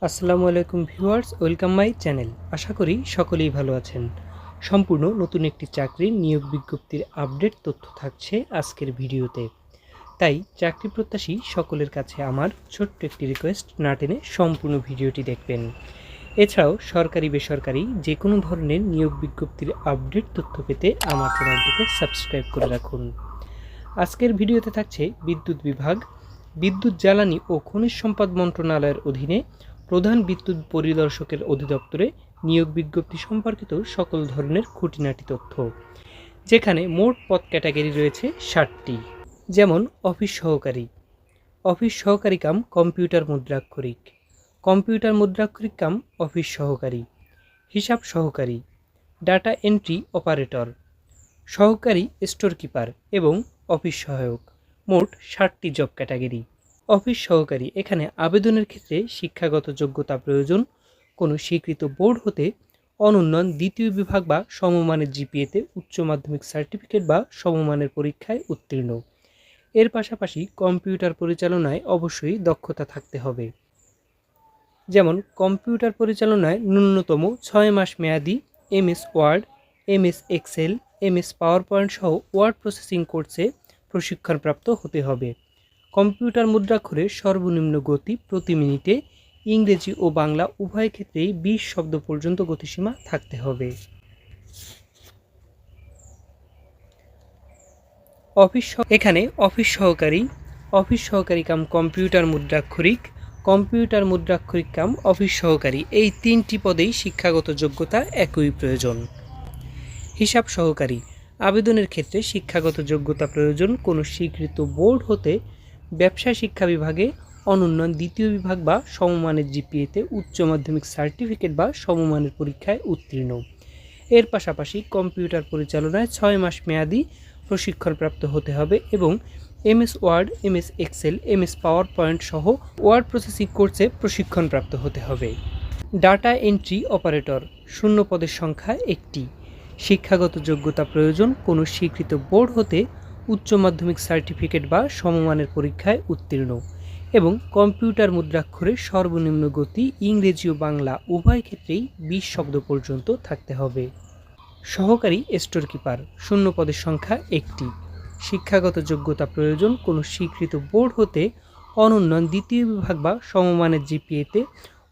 আসসালামু আলাইকুম viewers, welcome my channel. আশা করি সকলেই ভালো আছেন। সম্পূর্ণ নতুন একটি চাকরির নিয়োগ বিজ্ঞপ্তির আপডেট তথ্য থাকছে আজকের ভিডিওতে। তাই চাকরি প্রত্যাশী সকলের কাছে আমার ছোট্ট একটি রিকোয়েস্ট, না টেনে সম্পূর্ণ ভিডিওটি দেখবেন। এছাড়াও সরকারি বেসরকারি যে কোনো ধরনের নিয়োগ বিজ্ঞপ্তির আপডেট তথ্য পেতে আমার চ্যানেলটিকে সাবস্ক্রাইব করে রাখুন। আজকের ভিডিওতে থাকছে বিদ্যুৎ বিভাগ, বিদ্যুৎ জ্বালানি ও খনিজ সম্পদ মন্ত্রণালয়ের অধীনে প্রধান বিদ্যুৎ পরিদর্শকের অধিদপ্তরে নিয়োগ বিজ্ঞপ্তি সম্পর্কিত সকল ধরনের খুঁটিনাটি তথ্য, যেখানে মোট পদ ক্যাটাগরি রয়েছে 60টি। যেমন অফিস সহকারী, অফিস সহকারী কাম কম্পিউটার মুদ্রাক্ষরিক, কম্পিউটার মুদ্রাক্ষরিক কাম অফিস সহকারী, হিসাব সহকারী, ডাটা এন্ট্রি অপারেটর, সহকারী স্টোর কিপার এবং অফিস সহায়ক। মোট 60টি জব ক্যাটাগরি। অফিস সহকারী, এখানে আবেদনের ক্ষেত্রে শিক্ষাগত যোগ্যতা প্রয়োজন। কোনো স্বীকৃত বোর্ড হতে অনুন্নয়ন দ্বিতীয় বিভাগ বা সমমানের জিপিএতে উচ্চ মাধ্যমিক সার্টিফিকেট বা সমমানের পরীক্ষায় উত্তীর্ণ। এর পাশাপাশি কম্পিউটার পরিচালনায় অবশ্যই দক্ষতা থাকতে হবে। যেমন কম্পিউটার পরিচালনায় ন্যূনতম 6 মাস মেয়াদি MS Word, MS Excel, MS PowerPoint সহ ওয়ার্ড প্রসেসিং কোর্সে প্রশিক্ষণপ্রাপ্ত হতে হবে। কম্পিউটার মুদ্রাক্ষরের সর্বনিম্ন গতি প্রতি মিনিটে ইংরেজি ও বাংলা উভয় ক্ষেত্রেই 20 শব্দ পর্যন্ত গতিসীমা থাকতে হবে। এখানে অফিস সহকারী কাম কম্পিউটার মুদ্রাক্ষরিক, কম্পিউটার মুদ্রাক্ষরিক কাম অফিস সহকারী, এই 3টি পদেই শিক্ষাগত যোগ্যতা একই প্রয়োজন। হিসাব সহকারী, আবেদনের ক্ষেত্রে শিক্ষাগত যোগ্যতা প্রয়োজন। কোনো স্বীকৃত বোর্ড হতে ব্যবসা শিক্ষা বিভাগে অনুন্নয়ন দ্বিতীয় বিভাগ বা সমমানের জিপিএতে উচ্চ মাধ্যমিক সার্টিফিকেট বা সমমানের পরীক্ষায় উত্তীর্ণ। এর পাশাপাশি কম্পিউটার পরিচালনায় 6 মাস মেয়াদি প্রশিক্ষণপ্রাপ্ত হতে হবে এবং MS Word, MS Excel, MS PowerPoint সহ ওয়ার্ড প্রসেসিং কোর্সে প্রশিক্ষণপ্রাপ্ত হতে হবে। ডাটা এন্ট্রি অপারেটর, শূন্য পদের সংখ্যা 1টি। শিক্ষাগত যোগ্যতা প্রয়োজন। কোনো স্বীকৃত বোর্ড হতে উচ্চ মাধ্যমিক সার্টিফিকেট বা সমমানের পরীক্ষায় উত্তীর্ণ এবং কম্পিউটার মুদ্রাক্ষরের সর্বনিম্ন গতি ইংরেজি ও বাংলা উভয় ক্ষেত্রেই 20 শব্দ পর্যন্ত থাকতে হবে। সহকারী স্টোর কিপার, শূন্য পদের সংখ্যা 1টি। শিক্ষাগত যোগ্যতা প্রয়োজন। কোনো স্বীকৃত বোর্ড হতে অনুন্নয়ন দ্বিতীয় বিভাগ বা সমমানের জিপিএতে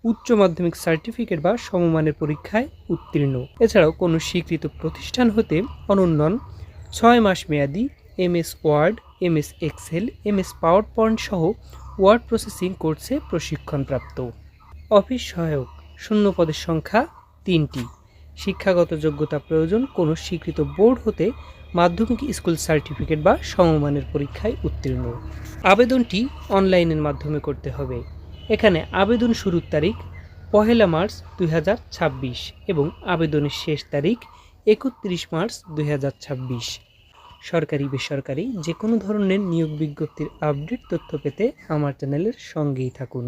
উচ্চ মাধ্যমিক সার্টিফিকেট বা সমমানের পরীক্ষায় উত্তীর্ণ। এছাড়াও কোনো স্বীকৃত প্রতিষ্ঠান হতে অনুন্নয়ন 6 মাস মেয়াদি MS Word, MS Excel, MS PowerPoint সহ ওয়ার্ড প্রসেসিং কোর্সে প্রশিক্ষণপ্রাপ্ত। অফিস সহায়ক, শূন্য পদের সংখ্যা 3টি। শিক্ষাগত যোগ্যতা প্রয়োজন। কোনো স্বীকৃত বোর্ড হতে মাধ্যমিক স্কুল সার্টিফিকেট বা সমমানের পরীক্ষায় উত্তীর্ণ। আবেদনটি অনলাইনের মাধ্যমে করতে হবে। এখানে আবেদন শুরুর তারিখ 1 মার্চ 2026 এবং আবেদনের শেষ তারিখ 31 মার্চ 2026। সরকারি বেসরকারি যে কোনো ধরনের নিয়োগ বিজ্ঞপ্তির আপডেট তথ্য পেতে আমার চ্যানেলের সঙ্গেই থাকুন।